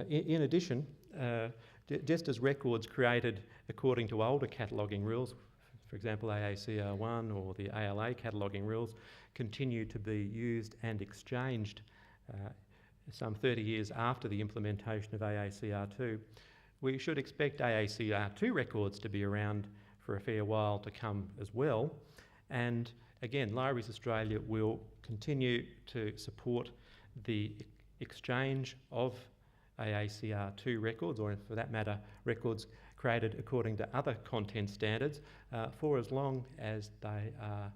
In addition, just as records created according to older cataloguing rules, for example AACR1 or the ALA cataloguing rules, continue to be used and exchanged some 30 years after the implementation of AACR2, we should expect AACR2 records to be around for a fair while to come as well. And again, Libraries Australia will continue to support the exchange of AACR2 records, or for that matter, records created according to other content standards, for as long as they are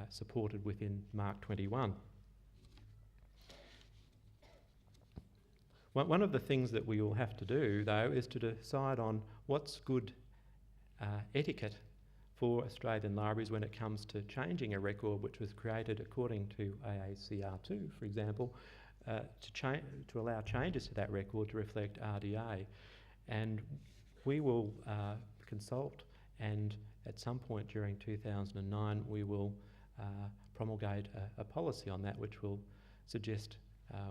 supported within Mark 21. One of the things that we will have to do, though, is to decide on what's good etiquette for Australian libraries when it comes to changing a record which was created according to AACR2, for example, to allow changes to that record to reflect RDA. And we will consult, and at some point during 2009 we will promulgate a policy on that which will suggest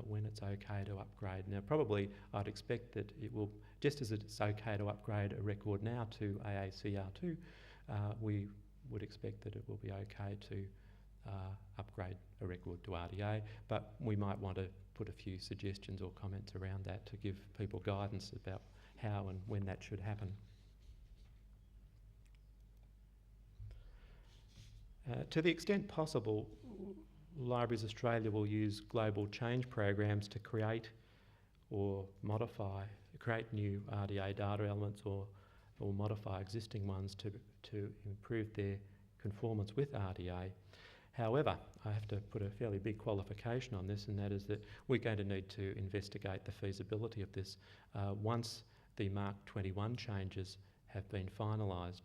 when it's okay to upgrade. Now probably I'd expect that it will, just as it's okay to upgrade a record now to AACR2, we would expect that it will be okay to upgrade a record to RDA, but we might want to put a few suggestions or comments around that to give people guidance about how and when that should happen. To the extent possible, Libraries Australia will use global change programs to create or modify, create new RDA data elements or modify existing ones to improve their conformance with RDA. However, I have to put a fairly big qualification on this, and that is that we're going to need to investigate the feasibility of this once the Mark 21 changes have been finalised.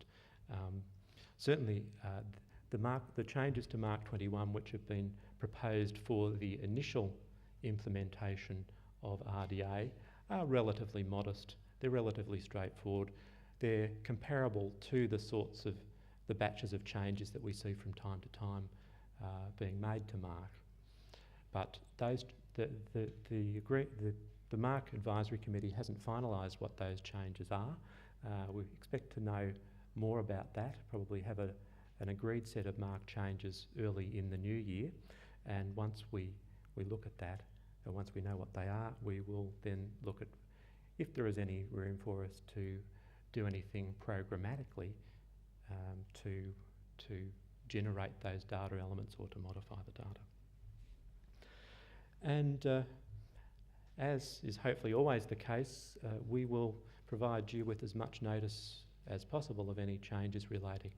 Certainly, the changes to Mark 21 which have been proposed for the initial implementation of RDA are relatively modest. They're relatively straightforward. They're comparable to the sorts of the batches of changes that we see from time to time being made to Mark. But those, the Mark Advisory Committee hasn't finalised what those changes are. We expect to know more about that, probably have an agreed set of Mark changes early in the new year, and once we look at that, and once we know what they are, we will then look at if there is any room for us to do anything programmatically to generate those data elements or to modify the data. And as is hopefully always the case, we will provide you with as much notice as possible of any changes relating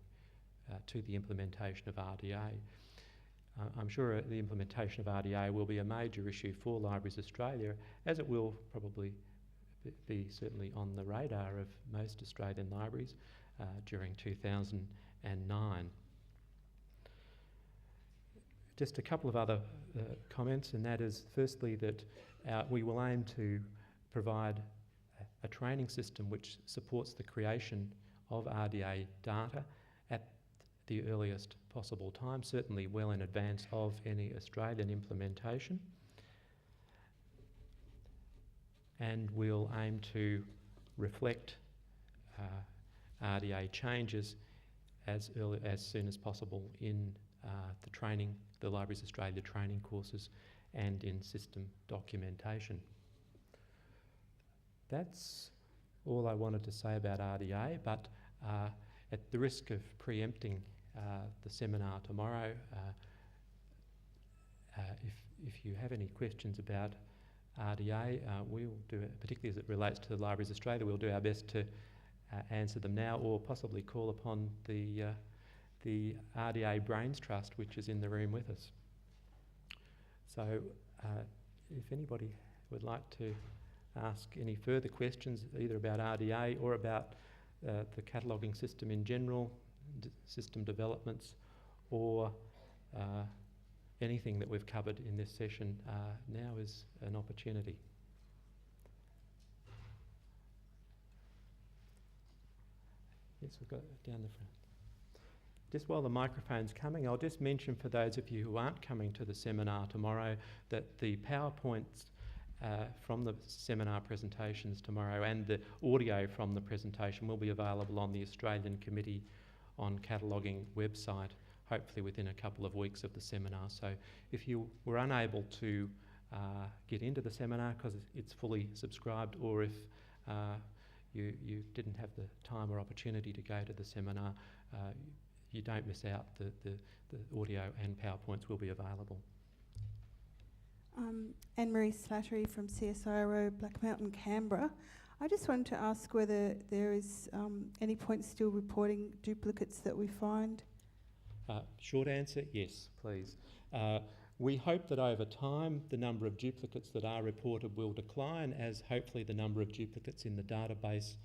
to the implementation of RDA. I'm sure the implementation of RDA will be a major issue for Libraries Australia, as it will probably be certainly on the radar of most Australian libraries during 2009. Just a couple of other comments, and that is firstly that we will aim to provide a training system which supports the creation of RDA data at the earliest possible time, certainly well in advance of any Australian implementation. And we'll aim to reflect RDA changes as soon as possible in the Libraries Australia training courses and in system documentation. That's all I wanted to say about RDA, but at the risk of preempting the seminar tomorrow, if you have any questions about RDA, we'll do it, particularly as it relates to Libraries Australia, we'll do our best to answer them now, or possibly call upon the RDA Brains Trust, which is in the room with us. So if anybody would like to ask any further questions, either about RDA or about the cataloguing system in general, system developments, or anything that we've covered in this session, now is an opportunity. Yes, we've got down the front. Just while the microphone's coming, I'll just mention for those of you who aren't coming to the seminar tomorrow that the PowerPoints from the seminar presentations tomorrow, and the audio from the presentation will be available on the Australian Committee on Cataloguing website, hopefully within a couple of weeks of the seminar. So if you were unable to get into the seminar because it's fully subscribed, or if you didn't have the time or opportunity to go to the seminar, you don't miss out. The audio and PowerPoints will be available. Anne-Marie Slattery from CSIRO Black Mountain, Canberra. I just wanted to ask whether there is any point still reporting duplicates that we find. Short answer, yes, please. We hope that over time the number of duplicates that are reported will decline, as hopefully the number of duplicates in the database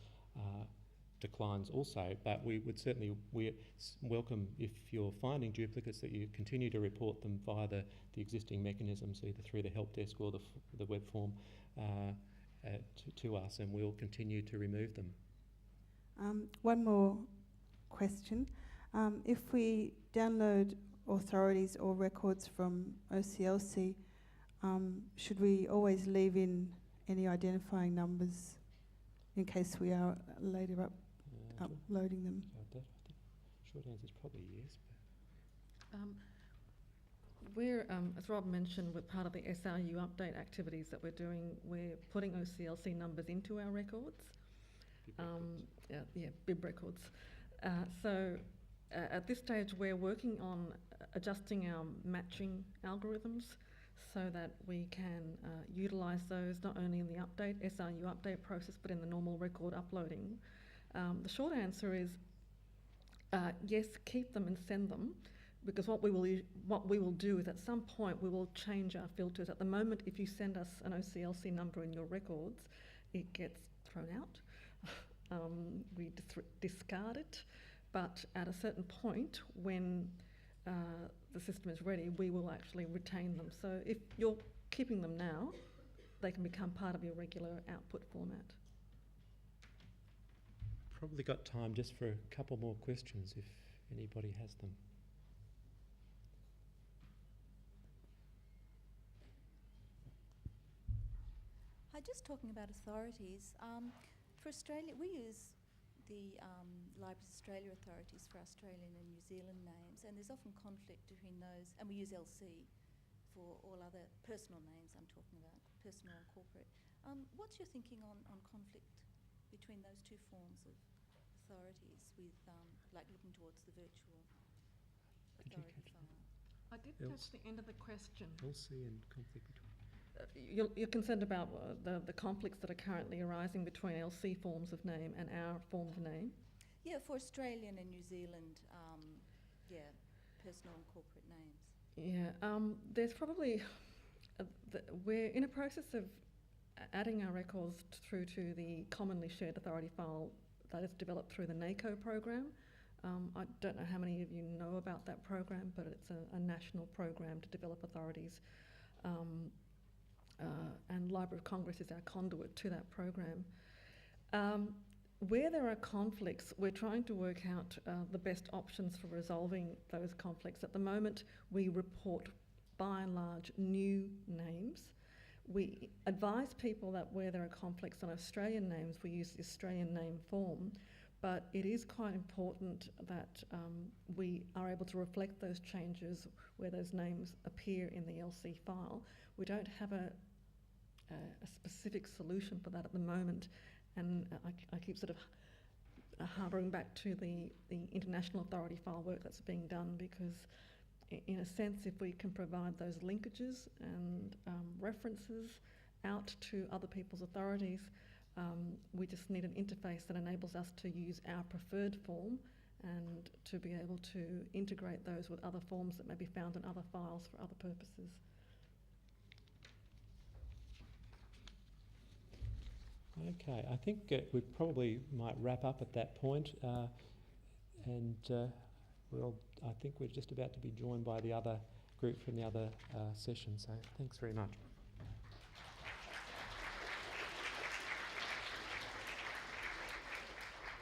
declines also. But we would certainly welcome, if you're finding duplicates, that you continue to report them via the existing mechanisms, either through the help desk or the web form, to us, and we'll continue to remove them. One more question. If we download authorities or records from OCLC, should we always leave in any identifying numbers in case we are later uploading them? Short answer is probably yes. We're, as Rob mentioned, we're part of the SRU update activities that we're doing. We're putting OCLC numbers into our records. BIB records. So at this stage, we're working on adjusting our matching algorithms so that we can utilise those not only in the SRU update process, but in the normal record uploading. The short answer is yes, keep them and send them, because what we will do is at some point we will change our filters. At the moment, if you send us an OCLC number in your records, it gets thrown out. We discard it, but at a certain point when the system is ready, we will actually retain them. So if you're keeping them now, they can become part of your regular output format. Probably got time just for a couple more questions if anybody has them. Hi, just talking about authorities. For Australia, we use the Libraries Australia authorities for Australian and New Zealand names, and there's often conflict between those, and we use LC for all other personal names I'm talking about, personal and corporate. What's your thinking on conflict between those two forms of authorities with, like looking towards the virtual authority file? I did catch the end of the question. LC and conflict between. You're concerned about the conflicts that are currently arising between LC forms of name and our form of name? Yeah, for Australian and New Zealand, personal and corporate names. Yeah, there's probably, we're in a process of adding our records through to the commonly shared authority file that is developed through the NACO program. I don't know how many of you know about that program, but it's a national program to develop authorities. And Library of Congress is our conduit to that program. Where there are conflicts, we're trying to work out the best options for resolving those conflicts. At the moment, we report, by and large, new names. We advise people that where there are conflicts on Australian names, we use the Australian name form, but it is quite important that we are able to reflect those changes where those names appear in the LC file. We don't have a specific solution for that at the moment, and I keep sort of harboring back to the international authority file work that's being done, because in a sense, if we can provide those linkages and references out to other people's authorities, we just need an interface that enables us to use our preferred form and to be able to integrate those with other forms that may be found in other files for other purposes. Okay, I think we probably might wrap up at that point, and I think we're just about to be joined by the other group from the other session, so thanks very much.